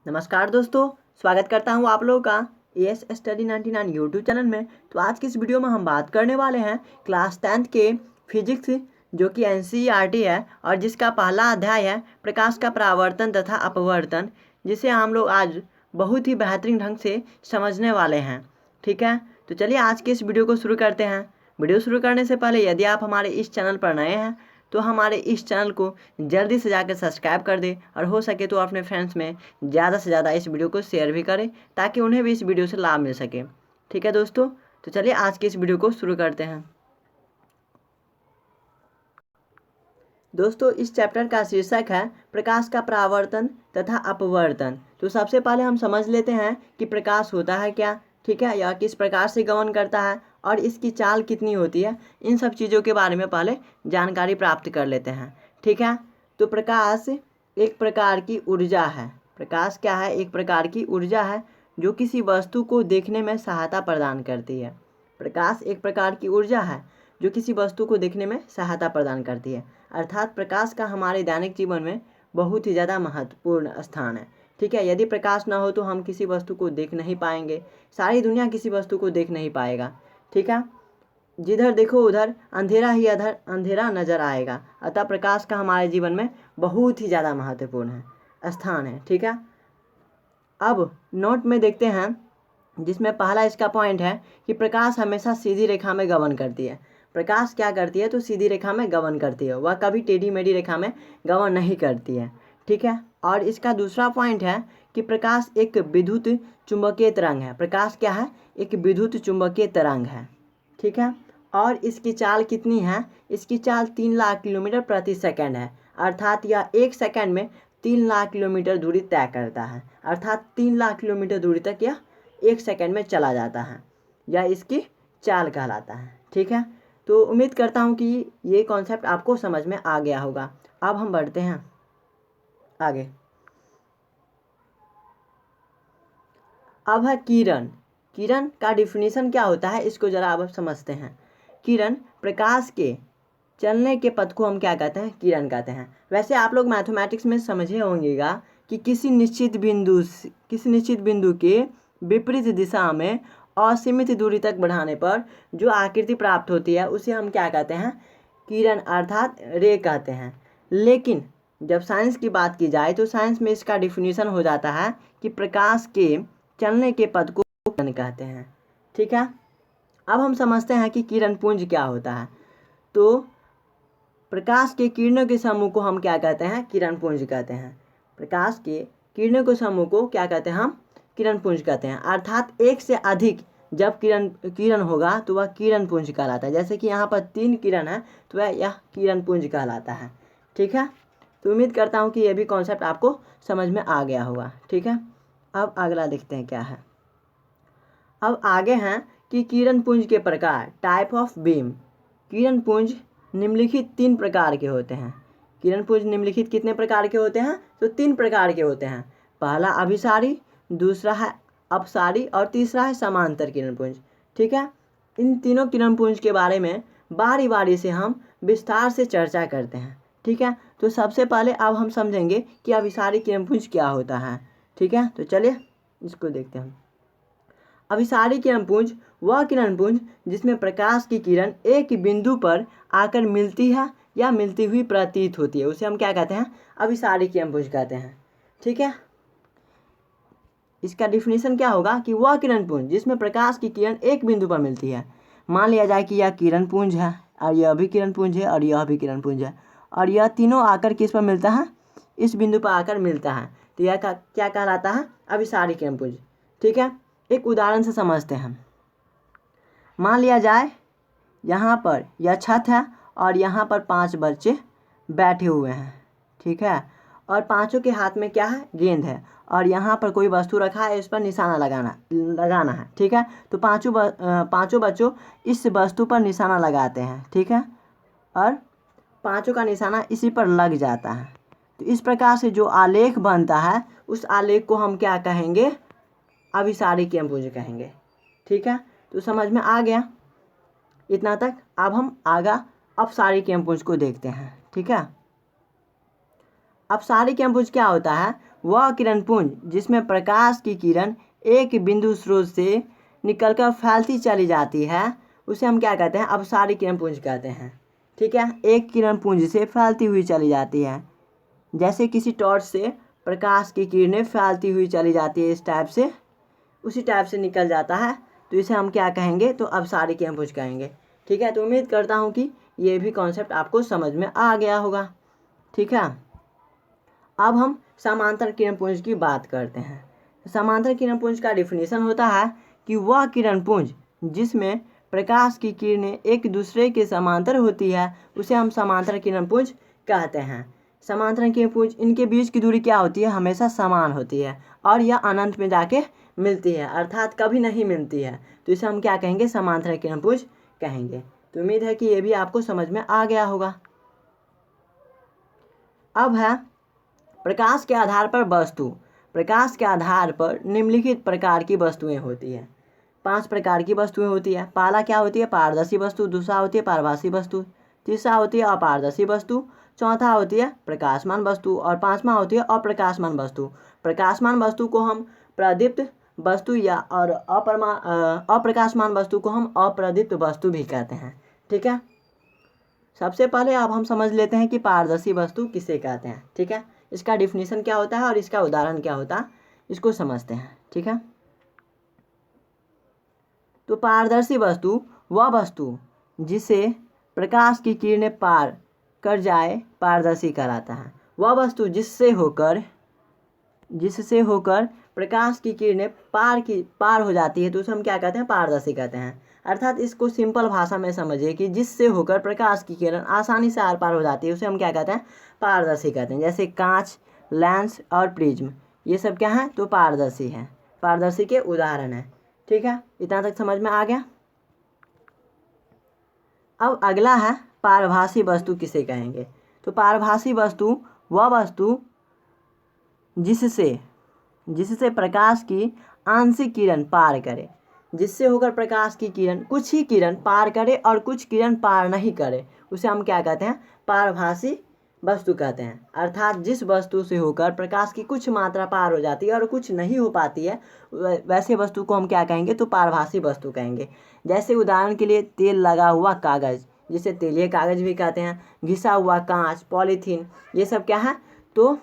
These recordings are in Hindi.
नमस्कार दोस्तों, स्वागत करता हूं आप लोगों का एएस स्टडी 99 यूट्यूब चैनल में। तो आज की इस वीडियो में हम बात करने वाले हैं क्लास 10th के फिजिक्स जो कि एनसीईआरटी है और जिसका पहला अध्याय है प्रकाश का परावर्तन तथा अपवर्तन, जिसे हम लोग आज बहुत ही बेहतरीन ढंग से समझने वाले हैं। ठीक है, तो चलिए आज के इस वीडियो को शुरू करते हैं। वीडियो शुरू करने से पहले यदि आप हमारे इस चैनल पर नए हैं तो हमारे इस चैनल को जल्दी से जाकर सब्सक्राइब कर दें और हो सके तो अपने फ्रेंड्स में ज़्यादा से ज़्यादा इस वीडियो को शेयर भी करें ताकि उन्हें भी इस वीडियो से लाभ मिल सके। ठीक है दोस्तों, तो चलिए आज के इस वीडियो को शुरू करते हैं। दोस्तों, इस चैप्टर का शीर्षक है प्रकाश का परावर्तन तथा अपवर्तन। तो सबसे पहले हम समझ लेते हैं कि प्रकाश होता है क्या, ठीक है, या किस प्रकार से गमन करता है और इसकी चाल कितनी होती है। इन सब चीज़ों के बारे में पहले जानकारी प्राप्त कर लेते हैं। ठीक है, तो प्रकाश एक प्रकार की ऊर्जा है। प्रकाश क्या है? एक प्रकार की ऊर्जा है जो किसी वस्तु को देखने में सहायता प्रदान करती है। प्रकाश एक प्रकार की ऊर्जा है जो किसी वस्तु को देखने में सहायता प्रदान करती है। अर्थात प्रकाश का हमारे दैनिक जीवन में बहुत ही ज़्यादा महत्वपूर्ण स्थान है। ठीक है, यदि प्रकाश ना हो तो हम किसी वस्तु को देख नहीं पाएंगे, सारी दुनिया किसी वस्तु को देख नहीं पाएगा। ठीक है, जिधर देखो उधर अंधेरा ही अंधेरा नजर आएगा। अतः प्रकाश का हमारे जीवन में बहुत ही ज़्यादा महत्वपूर्ण है स्थान है। ठीक है, अब नोट में देखते हैं जिसमें पहला इसका पॉइंट है कि प्रकाश हमेशा सीधी रेखा में गमन करती है। प्रकाश क्या करती है? तो सीधी रेखा में गमन करती है, वह कभी टेढ़ी मेढ़ी रेखा में गमन नहीं करती है। ठीक है, और इसका दूसरा पॉइंट है कि प्रकाश एक विद्युत चुंबकीय तरंग है। प्रकाश क्या है? एक विद्युत चुंबकीय तरंग है। ठीक है, और इसकी चाल कितनी है? इसकी चाल 3 लाख किलोमीटर प्रति सेकंड है। अर्थात यह 1 सेकंड में 3 लाख किलोमीटर दूरी तय करता है। अर्थात 3 लाख किलोमीटर दूरी तक यह 1 सेकंड में चला जाता है। यह इसकी चाल कहलाता है। ठीक है, तो उम्मीद करता हूँ कि ये कॉन्सेप्ट आपको समझ में आ गया होगा। अब हम बढ़ते हैं आगे। अब है किरण। किरण का डिफिनीशन क्या होता है, इसको ज़रा अब समझते हैं। किरण प्रकाश के चलने के पथ को हम क्या कहते हैं? किरण कहते हैं। वैसे आप लोग मैथमेटिक्स में समझे होंगेगा कि किसी निश्चित बिंदु के विपरीत दिशा में असीमित दूरी तक बढ़ाने पर जो आकृति प्राप्त होती है उसे हम क्या कहते हैं? किरण अर्थात रे कहते हैं। लेकिन जब साइंस की बात की जाए तो साइंस में इसका डिफिनीशन हो जाता है कि प्रकाश के चलने के पथ को किरण कहते हैं। ठीक है, अब हम समझते हैं कि किरण पुंज क्या होता है। तो प्रकाश के किरणों के समूह को हम क्या कहते हैं? किरण पुंज कहते हैं। प्रकाश के किरणों के समूह को क्या कहते हैं? हम किरण पुंज कहते हैं। अर्थात एक से अधिक जब किरण होगा तो वह किरण पुंज कहलाता है। जैसे कि यहाँ पर 3 किरण है तो यह किरण पुंज कहलाता है। ठीक है, तो उम्मीद करता हूँ कि यह भी कॉन्सेप्ट आपको समझ में आ गया होगा। ठीक है, अब अगला देखते हैं क्या है। अब आगे हैं कि किरण पुंज के प्रकार, टाइप ऑफ बीम। किरण पुंज निम्नलिखित 3 प्रकार के होते हैं। किरण पुंज निम्नलिखित कितने प्रकार के होते हैं? तो 3 प्रकार के होते हैं। पहला अभिसारी, दूसरा है अपसारी और तीसरा है समांतर किरण पुंज। ठीक है, इन तीनों किरण पुंज के बारे में बारी बारी से हम विस्तार से चर्चा करते हैं। ठीक है, तो सबसे पहले अब हम समझेंगे कि अभिसारी किरण पुंज क्या होता है। ठीक है, तो चलिए इसको देखते हैं। अभिसारी किरण पुंज वह किरण पुंज जिसमें प्रकाश की किरण एक बिंदु पर आकर मिलती है या मिलती हुई प्रतीत होती है, उसे हम क्या कहते हैं? अभिसारी किरण पुंज कहते हैं। ठीक है, इसका डिफिनीशन क्या होगा कि वह किरण पुंज जिसमें प्रकाश की किरण एक बिंदु पर मिलती है। मान लिया जाए कि यह किरण पुंज है और यह भी किरण पुंज है और यह भी किरण पुंज है और यह तीनों आकर किस पर मिलता है? इस बिंदु पर आकर मिलता है, तो यह क्या कहलाता है? अभिसारी किरण पुंज। ठीक है, एक उदाहरण से समझते हैं। मान लिया जाए यहाँ पर यह छत है और यहाँ पर 5 बच्चे बैठे हुए हैं। ठीक है, और पांचों के हाथ में क्या है? गेंद है और यहाँ पर कोई वस्तु रखा है, इस पर निशाना लगाना है। ठीक है, तो पांचों बच्चों इस वस्तु पर निशाना लगाते हैं। ठीक है, और पांचों का निशाना इसी पर लग जाता है। तो इस प्रकार से जो आलेख बनता है उस आलेख को हम क्या कहेंगे? अभिसारी किरण पुंज कहेंगे। ठीक है, तो समझ में आ गया इतना तक। अब हम आगा अपसारी किरण पुंज को देखते हैं। ठीक है, अपसारी किरण पुंज क्या होता है? वह किरण पुंज जिसमें प्रकाश की किरण एक बिंदु स्रोत से निकलकर फैलती चली जाती है उसे हम क्या कहते हैं, अपसारी किरण पुंज कहते हैं। ठीक है, एक किरण पुंज से फैलती हुई चली जाती है, जैसे किसी टॉर्च से प्रकाश की किरणें फैलती हुई चली जाती है, इस टाइप से, उसी टाइप से निकल जाता है, तो इसे हम क्या कहेंगे, तो अपसारी किरण पुंज कहेंगे। ठीक है, तो उम्मीद करता हूँ कि ये भी कॉन्सेप्ट आपको समझ में आ गया होगा। ठीक है, अब हम समांतर किरण पुंज की बात करते हैं। समांतर किरण पुंज का डिफिनीशन होता है कि वह किरण पुंज जिसमें प्रकाश की किरणें एक दूसरे के समांतर होती है उसे हम समांतर किरण पुंज कहते हैं। समांतर किरण पुंज, इनके बीच की दूरी क्या होती है, हमेशा समान होती है और यह अनंत में जाके मिलती है, अर्थात कभी नहीं मिलती है, तो इसे हम क्या कहेंगे, समांतर किरण पुंज कहेंगे। तो उम्मीद है कि ये भी आपको समझ में आ गया होगा। अब है प्रकाश के आधार पर वस्तु। प्रकाश के आधार पर निम्नलिखित प्रकार की वस्तुएं होती है। 5 प्रकार की वस्तुएं होती है। पहला क्या होती है, पारदर्शी वस्तु। दूसरा होती है पारभासी वस्तु। तीसरा होती है अपारदर्शी वस्तु। चौथा होती है प्रकाशमान वस्तु और पांचवा होती है अप्रकाशमान वस्तु। प्रकाशमान वस्तु को हम प्रदीप्त वस्तु या और अप्रकाशमान वस्तु को हम अप्रदीप्त वस्तु भी कहते हैं। ठीक है, सबसे पहले अब हम समझ लेते हैं कि पारदर्शी वस्तु किसे कहते हैं। ठीक है, इसका डिफिनीशन क्या होता है और इसका उदाहरण क्या होता है, इसको समझते हैं। ठीक है, तो पारदर्शी वस्तु वह वस्तु जिसे प्रकाश की किरणें पार कर जाए पारदर्शी कहलाता है। वह वस्तु जिससे होकर प्रकाश की किरणें पार हो जाती है तो उसे हम क्या कहते हैं, पारदर्शी कहते हैं। अर्थात इसको सिंपल भाषा में समझिए कि जिससे होकर प्रकाश की किरण आसानी से आर पार हो जाती है उसे हम क्या कहते हैं, पारदर्शी कहते हैं। जैसे कांच, लेंस और प्रिज्म, ये सब क्या है, तो पारदर्शी है, पारदर्शी के उदाहरण है। ठीक है, इतना तक समझ में आ गया। अब अगला है पारभासी वस्तु किसे कहेंगे। तो पारभासी वस्तु वह वस्तु जिससे प्रकाश की आंशिक किरण पार करे। जिससे होकर प्रकाश की किरण कुछ ही किरण पार करे और कुछ किरण पार नहीं करे उसे हम क्या कहते हैं, पारभासी वस्तु कहते हैं। अर्थात जिस वस्तु से होकर प्रकाश की कुछ मात्रा पार हो जाती है और कुछ नहीं हो पाती है वैसे वस्तु को हम क्या कहेंगे, तो पारभासी वस्तु कहेंगे। जैसे उदाहरण के लिए तेल लगा हुआ कागज़, जिसे तेलीय कागज़ भी कहते हैं, घिसा हुआ कांच, पॉलीथीन, ये सब क्या है, तो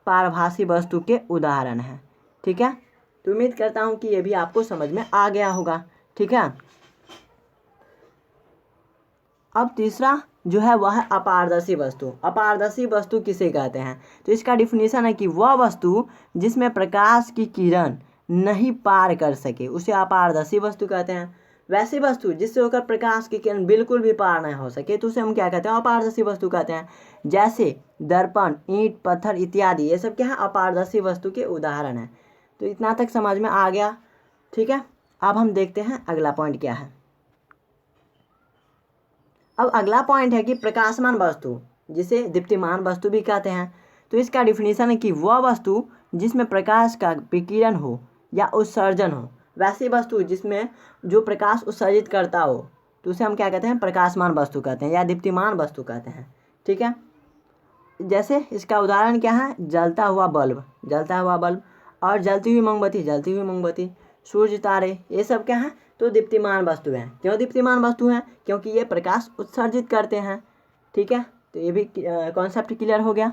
पारभासी वस्तु के उदाहरण हैं। ठीक है, तो उम्मीद करता हूँ कि ये भी आपको समझ में आ गया होगा। ठीक है, अब तीसरा जो है वह है अपारदर्शी वस्तु। अपारदर्शी वस्तु किसे कहते हैं, तो इसका डिफिनीशन है कि वह वस्तु जिसमें प्रकाश की किरण नहीं पार कर सके उसे अपारदर्शी वस्तु कहते हैं। वैसी वस्तु जिससे होकर प्रकाश की किरण बिल्कुल भी पार नहीं हो सके तो उसे हम क्या कहते हैं, अपारदर्शी वस्तु कहते हैं। जैसे दर्पण, ईंट, पत्थर इत्यादि, ये सब क्या है, अपारदर्शी वस्तु के उदाहरण हैं। तो इतना तक समझ में आ गया। ठीक है, अब हम देखते हैं अगला पॉइंट क्या है। अब अगला पॉइंट है कि प्रकाशमान वस्तु, जिसे दीप्तिमान वस्तु भी कहते हैं। तो इसका डिफिनीशन है कि वह वस्तु जिसमें प्रकाश का विकिरण हो या उत्सर्जन हो। वैसी वस्तु जिसमें जो प्रकाश उत्सर्जित करता हो तो उसे हम क्या कहते हैं, प्रकाशमान वस्तु कहते हैं या दीप्तिमान वस्तु कहते हैं। ठीक है, जैसे इसका उदाहरण क्या है, जलता हुआ बल्ब और जलती हुई मोमबत्ती, सूर्य, तारे, ये सब क्या है, तो दीप्तिमान वस्तु हैं। क्यों दीप्तिमान वस्तु हैं, क्योंकि ये प्रकाश उत्सर्जित करते हैं। ठीक है, तो ये भी कॉन्सेप्ट क्लियर हो गया।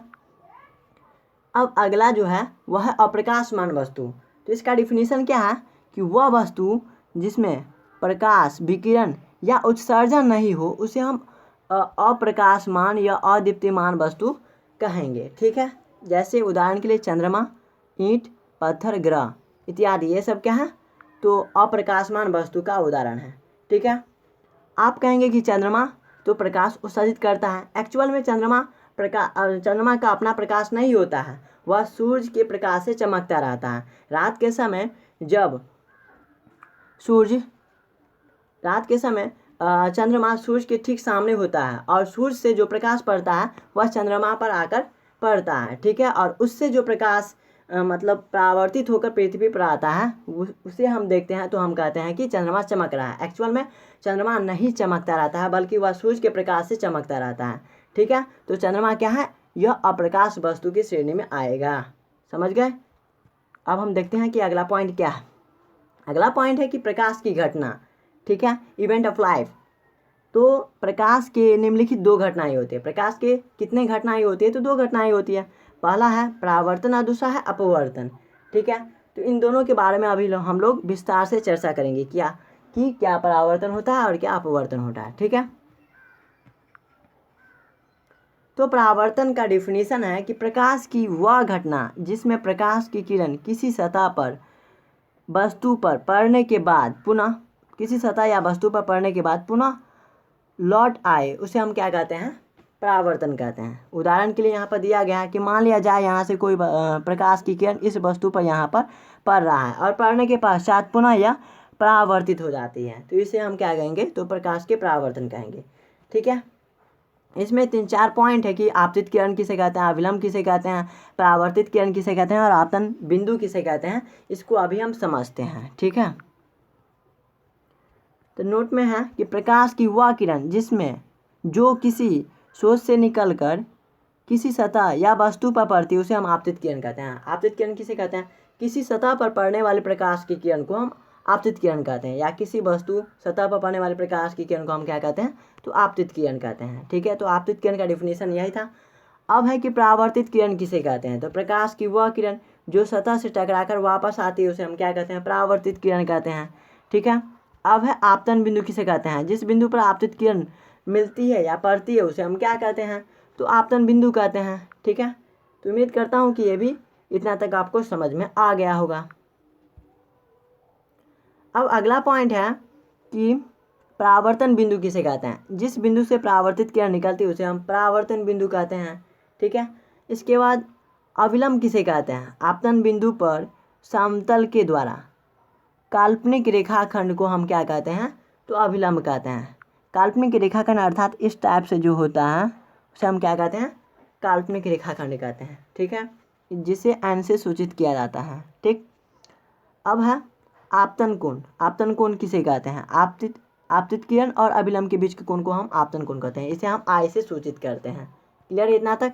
अब अगला जो है वह है अप्रकाशमान वस्तु। तो इसका डिफिनीशन क्या है कि वह वस्तु जिसमें प्रकाश विकिरण या उत्सर्जन नहीं हो उसे हम अप्रकाशमान या अदीप्तिमान वस्तु कहेंगे। ठीक है, जैसे उदाहरण के लिए चंद्रमा, ईंट, पत्थर, ग्रह इत्यादि, ये सब क्या है, तो अप्रकाशमान वस्तु का उदाहरण है। ठीक है, आप कहेंगे कि चंद्रमा तो प्रकाश उत्सर्जित करता है। एक्चुअल में चंद्रमा का अपना प्रकाश नहीं होता है, वह सूर्य के प्रकाश से चमकता रहता है। रात के समय चंद्रमा सूर्य के ठीक सामने होता है और सूर्य से जो प्रकाश पड़ता है वह चंद्रमा पर आकर पड़ता है। ठीक है, और उससे जो प्रकाश मतलब परावर्तित होकर पृथ्वी पर आता है उसे हम देखते हैं तो हम कहते हैं कि चंद्रमा चमक रहा है। एक्चुअल में चंद्रमा नहीं चमकता रहता है बल्कि वह सूर्य के प्रकाश से चमकता रहता है। ठीक है, तो चंद्रमा क्या है, यह अप्रकाश वस्तु की श्रेणी में आएगा। समझ गए। अब हम देखते हैं कि अगला पॉइंट क्या है। अगला पॉइंट है कि प्रकाश की घटना, ठीक है, इवेंट ऑफ लाइफ। तो प्रकाश के निम्नलिखित दो घटनाएं होती है। प्रकाश के कितने घटनाएं होती है? तो दो घटनाएं होती है। पहला है परावर्तन और दूसरा है अपवर्तन, ठीक है। तो इन दोनों के बारे में अभी हम लोग विस्तार से चर्चा करेंगे क्या परावर्तन होता है और क्या अपवर्तन होता है, ठीक है। तो परावर्तन का डिफिनीशन है कि प्रकाश की वह घटना जिसमें प्रकाश की किरण किसी सतह पर वस्तु पर पड़ने के बाद पुनः किसी सतह या वस्तु पर पड़ने के बाद पुनः लौट आए, उसे हम क्या कहते हैं? परावर्तन कहते हैं। उदाहरण के लिए यहाँ पर दिया गया है कि मान लिया जाए यहाँ से कोई प्रकाश की किरण इस वस्तु पर यहाँ पर पड़ रहा है और पड़ने के पश्चात पुनः यह परावर्तित हो जाती है, तो इसे हम क्या कहेंगे? तो प्रकाश के परावर्तन कहेंगे, ठीक है। इसमें 3-4 पॉइंट है कि आपतित किरण किसे कहते हैं, अविलंब किसे कहते हैं, परावर्तित किरण किसे कहते हैं और आपतन बिंदु किसे कहते हैं। इसको अभी हम समझते हैं, ठीक है। तो नोट में है कि प्रकाश की वह किरण जिसमें जो किसी सोर्स से निकलकर किसी सतह या वस्तु पर पड़ती है उसे हम आपतित किरण कहते हैं। आपतित किरण किसे कहते हैं? किसी सतह पर पड़ने वाले प्रकाश की किरण को हम आपतित किरण कहते हैं, या किसी वस्तु सतह पर पड़ने वाले प्रकाश की किरण को हम क्या कहते हैं? तो आपतित किरण कहते हैं, ठीक है। तो आपतित किरण का डिफिनेशन यही था। अब है कि परावर्तित किरण किसे कहते हैं? तो प्रकाश की वह किरण जो सतह से टकराकर वापस आती है उसे हम क्या कहते हैं? परावर्तित किरण कहते हैं, ठीक है। अब है आपतन बिंदु किसे कहते हैं? जिस बिंदु पर आपतित किरण मिलती है या पड़ती है उसे हम क्या कहते हैं? तो आपतन बिंदु कहते हैं, ठीक है। तो उम्मीद करता हूँ कि ये भी इतना तक आपको समझ में आ गया होगा। अब अगला पॉइंट है कि परावर्तन बिंदु किसे कहते हैं? जिस बिंदु से परावर्तित किरण निकलती है उसे हम परावर्तन बिंदु कहते हैं, ठीक है। इसके बाद अविलंब किसे कहते हैं? आपतन बिंदु पर समतल के द्वारा काल्पनिक रेखाखंड को हम क्या कहते हैं? तो अविलंब कहते हैं। काल्पनिक रेखाखंड अर्थात इस टाइप से जो होता है उसे हम क्या कहते हैं? काल्पनिक रेखाखंड कहते हैं, ठीक है, जिसे एन से सूचित किया जाता है, ठीक। अब है आपतन कोण। आपतन कोण किसे कहते हैं? आपतित किरण और अविलंब के बीच के कोण को हम आपतन कोण कहते हैं। इसे हम आई से सूचित करते हैं। क्लियर है इतना तक?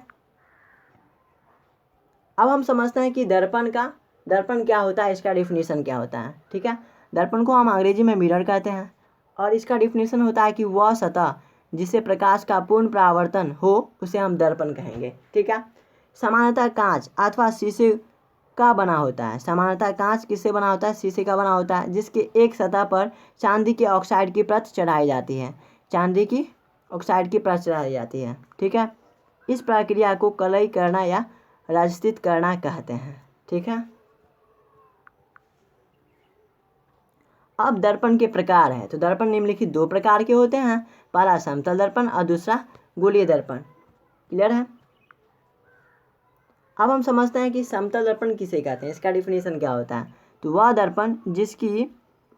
अब हम समझते हैं कि दर्पण क्या होता है, इसका डिफिनीशन क्या होता है, ठीक है। दर्पण को हम अंग्रेजी में मिरर कहते हैं और इसका डिफिनीशन होता है कि वह सतह जिससे प्रकाश का पूर्ण परावर्तन हो उसे हम दर्पण कहेंगे, ठीक है। सामान्यतः कांच अथवा शीशे का बना होता है। सामान्यतः कांच किससे बना होता है? शीशे का बना होता है, जिसके एक सतह पर चांदी के ऑक्साइड की परत चढ़ाई जाती है। चांदी की ऑक्साइड की परत चढ़ाई जाती है, ठीक है। इस प्रक्रिया को कलई करना या राजस्थित करना कहते हैं, ठीक है। अब दर्पण के प्रकार है। तो दर्पण निम्नलिखित 2 प्रकार के होते हैं। पहला समतल दर्पण और दूसरा गोलीय दर्पण। क्लियर है? अब हम समझते हैं कि समतल दर्पण किसे कहते हैं, इसका डिफिनीशन क्या होता है। तो वह दर्पण जिसकी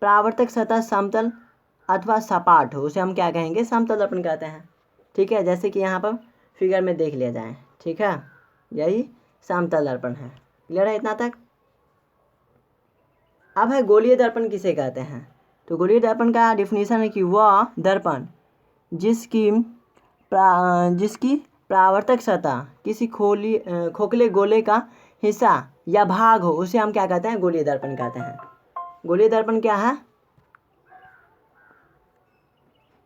परावर्तक सतह समतल अथवा सपाट हो उसे हम क्या कहेंगे? समतल दर्पण कहते हैं, ठीक है। जैसे कि यहाँ पर फिगर में देख लिया जाए, ठीक है, यही समतल दर्पण है। क्लियर है इतना तक? अब है गोलीय दर्पण किसे कहते हैं। तो गोलीय दर्पण का डिफिनीशन है कि वह दर्पण जिसकी परावर्तक सतह किसी खोखले गोले का हिस्सा या भाग हो उसे हम क्या कहते हैं? गोलीय दर्पण कहते हैं। गोलीय दर्पण क्या है?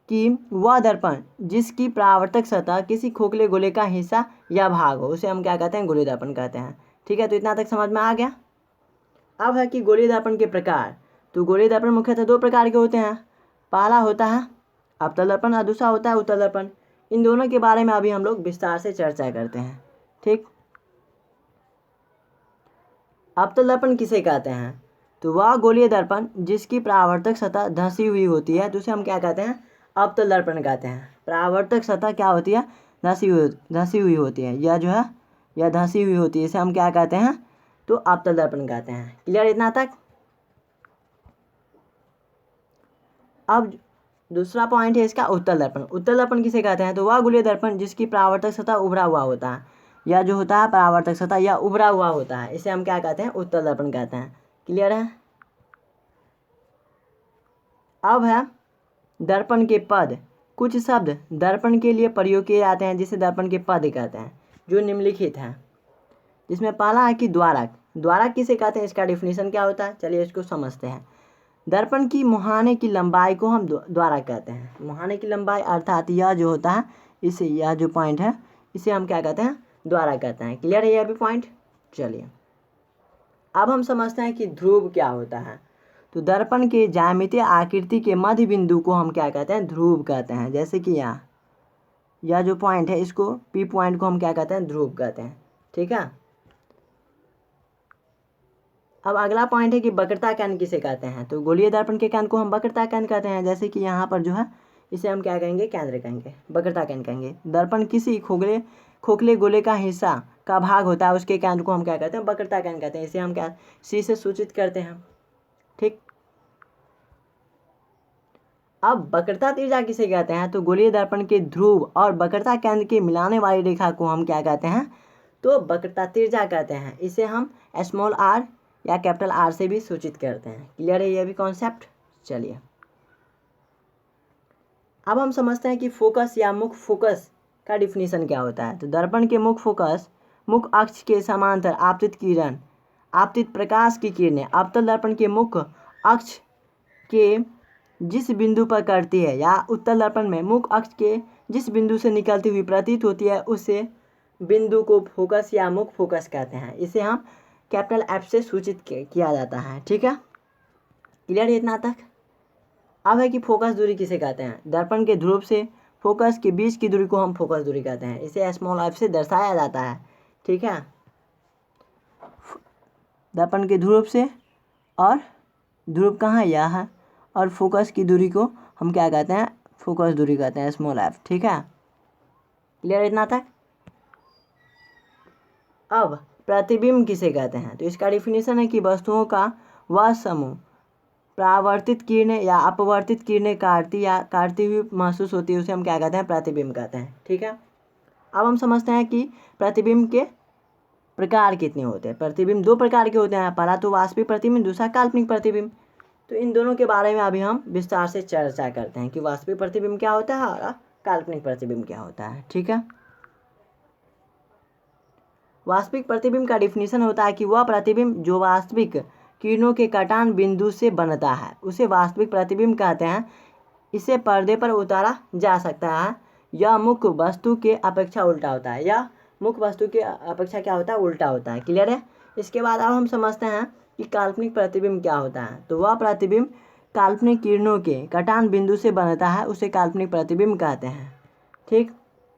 कि वह दर्पण जिसकी परावर्तक सतह किसी खोखले गोले का हिस्सा या भाग हो उसे हम क्या कहते हैं? गोलीय दर्पण कहते हैं, ठीक है। तो इतना तक समझ में आ गया। अब है कि गोलीय दर्पण के प्रकार। तो गोलीय दर्पण मुख्यतः 2 प्रकार के होते हैं। पहला होता है अवतल दर्पण और दूसरा होता है उत्तल दर्पण। इन दोनों के बारे में अभी हम लोग विस्तार से चर्चा करते हैं, ठीक। अवतल दर्पण किसे कहते हैं? तो वह गोलीय दर्पण जिसकी परावर्तक सतह धंसी हुई होती है तो उसे हम क्या कहते हैं? अवतल दर्पण कहते हैं। परावर्तक सतह क्या होती है? धंसी हुई होती है। यह जो है यह धंसी हुई होती है, इसे हम क्या कहते हैं? तो अवतल दर्पण कहते हैं। क्लियर इतना तक? अब दूसरा पॉइंट है इसका उत्तल दर्पण। उत्तल दर्पण किसे कहते हैं? तो वह गोलीय दर्पण जिसकी परावर्तक सतह उभरा हुआ होता है, या जो होता है परावर्तक सतह या उभरा हुआ होता है, इसे हम क्या कहते हैं? उत्तल दर्पण कहते हैं। क्लियर है? अब है दर्पण के पद। कुछ शब्द दर्पण के लिए प्रयोग किए जाते हैं जिसे दर्पण के पद कहते हैं, जो निम्नलिखित हैं। जिसमें पहला है कि द्वारक। द्वारक किसे कहते हैं, इसका डिफिनीशन क्या होता है, चलिए इसको समझते हैं। दर्पण की मुहाने की लंबाई को हम द्वारक कहते हैं। मुहाने की लंबाई अर्थात यह जो होता है, इसे यह जो पॉइंट है इसे हम क्या कहते हैं, द्वारक कहते हैं। क्लियर है ये अभी पॉइंट। चलिए अब हम समझते हैं कि ध्रुव क्या होता है। तो दर्पण के ज्यामितीय आकृति के मध्य बिंदु को हम क्या कहते हैं, ध्रुव कहते हैं। जैसे कि यहाँ यह जो पॉइंट है, इसको पी पॉइंट को हम क्या कहते हैं, ध्रुव कहते हैं। ठीक है। अब अगला पॉइंट है कि वक्रता केंद्र किसे कहते हैं। तो गोलीय दर्पण के केंद्र को हम वक्रता केंद्र कहते हैं। जैसे कि यहाँ पर जो है इसे हम क्या कहेंगे, केंद्र कहेंगे, वक्रता केंद्र कहेंगे। दर्पण किसी खोखले गोले का हिस्सा का भाग होता है, उसके केंद्र को हम क्या कहते हैं, वक्रता केंद्र कहते हैं। इसे हम क्या सी से सूचित करते हैं। ठीक। अब वक्रता त्रिज्या किसे कहते हैं। तो गोलीय दर्पण के ध्रुव और वक्रता केंद्र के मिलाने वाली रेखा को हम क्या कहते हैं, तो वक्रता त्रिज्या कहते हैं। इसे हम स्मॉल आर या कैपिटल आर से भी सूचित करते हैं। क्लियर है ये भी कॉन्सेप्ट। चलिए अब हम समझते हैं कि फोकस या मुख्य फोकस का डिफिनीशन क्या होता है। तो दर्पण के मुख्य फोकस मुख्य अक्ष के समांतर आपतित प्रकाश की किरणें अवतल दर्पण के मुख्य अक्ष के जिस बिंदु पर करती है या उत्तल दर्पण में मुख्य अक्ष के जिस बिंदु से निकलती हुई प्रतीत होती है, उसे बिंदु को फोकस या मुख्य फोकस कहते हैं। इसे हम कैपिटल एफ से सूचित किया जाता है। ठीक है। क्लियर है इतना तक। अब है कि फोकस दूरी किसे कहते हैं। दर्पण के ध्रुव से फोकस के बीच की दूरी को हम फोकस दूरी कहते हैं। इसे स्मॉल एफ से दर्शाया जाता है। ठीक है। दर्पण के ध्रुव से, और ध्रुव कहाँ यह है, और फोकस की दूरी को हम क्या कहते हैं, फोकस दूरी कहते हैं, स्मॉल एफ। ठीक है। क्लियर इतना तक। अब प्रतिबिंब किसे कहते हैं। तो इसका डिफिनीशन है कि वस्तुओं का वह समूह परावर्तित किरणें या अपवर्तित किरणें काटती हुई महसूस होती है, उसे हम क्या कहते हैं, प्रतिबिंब कहते हैं। ठीक है। अब हम समझते हैं कि प्रतिबिंब के प्रकार कितने होते हैं। प्रतिबिंब दो प्रकार के होते हैं, पहला तो वास्तविक प्रतिबिंब, दूसरा काल्पनिक प्रतिबिंब। तो इन दोनों के बारे में अभी हम विस्तार से चर्चा करते हैं कि वास्तविक प्रतिबिंब क्या होता है और काल्पनिक प्रतिबिंब क्या होता है। ठीक है। वास्तविक प्रतिबिंब का डिफिनीशन होता है कि वह प्रतिबिंब जो वास्तविक किरणों के कटान बिंदु से बनता है उसे वास्तविक प्रतिबिंब कहते हैं। इसे पर्दे पर उतारा जा सकता है। यह मुख्य वस्तु के अपेक्षा उल्टा होता है। यह मुख्य वस्तु के अपेक्षा क्या होता है, उल्टा होता है। क्लियर है। इसके बाद अब हम समझते हैं कि काल्पनिक प्रतिबिंब क्या होता है। तो वह प्रतिबिंब काल्पनिक किरणों के कटान बिंदु से बनता है, उसे काल्पनिक प्रतिबिंब कहते हैं। ठीक।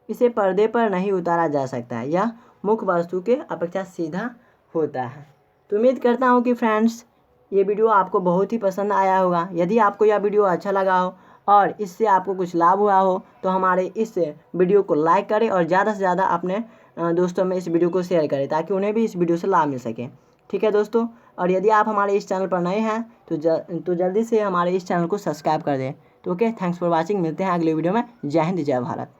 इसे पर्दे पर नहीं उतारा जा सकता है। यह मुख्य वस्तु के अपेक्षा सीधा होता है। तो उम्मीद करता हूँ कि फ्रेंड्स ये वीडियो आपको बहुत ही पसंद आया होगा। यदि आपको यह वीडियो अच्छा लगा हो और इससे आपको कुछ लाभ हुआ हो तो हमारे इस वीडियो को लाइक करें और ज़्यादा से ज़्यादा अपने दोस्तों में इस वीडियो को शेयर करें ताकि उन्हें भी इस वीडियो से लाभ मिल सके। ठीक है दोस्तों। और यदि आप हमारे इस चैनल पर नए हैं तो जल्दी से हमारे इस चैनल को सब्सक्राइब कर दें। तो ओके, थैंक्स फॉर वॉचिंग। मिलते हैं अगले वीडियो में। जय हिंद, जय भारत।